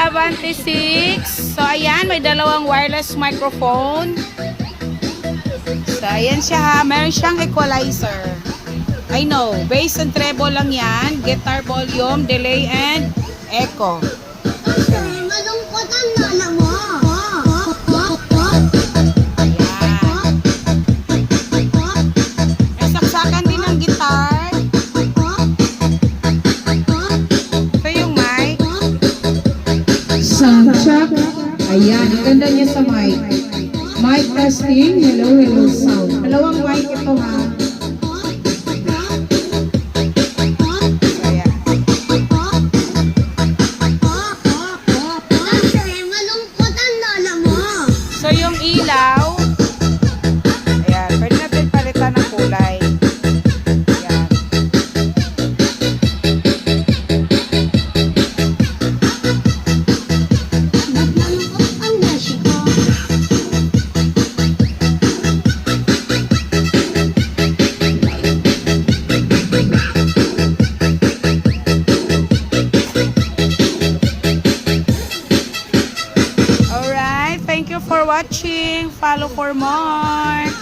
Avante 6. So, ayan, may dalawang wireless microphone. So, ayan siya ha. Meron siyang equalizer. I know, bass and treble lang yan. Guitar volume, delay, and echo. Malungkot ang lola mo. Ayan. May saksakan din ng guitar. Ito yung mic. Sound check. Ayan, ang ganda niya sa mic. Mic testing. Hello, hello sound. Dalawang mic ito ha. Ayan. Malungkot ang lola mo. So, yung ilaw. Ayan, pwede natin palitan ng kulay. Ayan. Malungkot ang beshi ko. Alright, thank you for watching. Follow for more.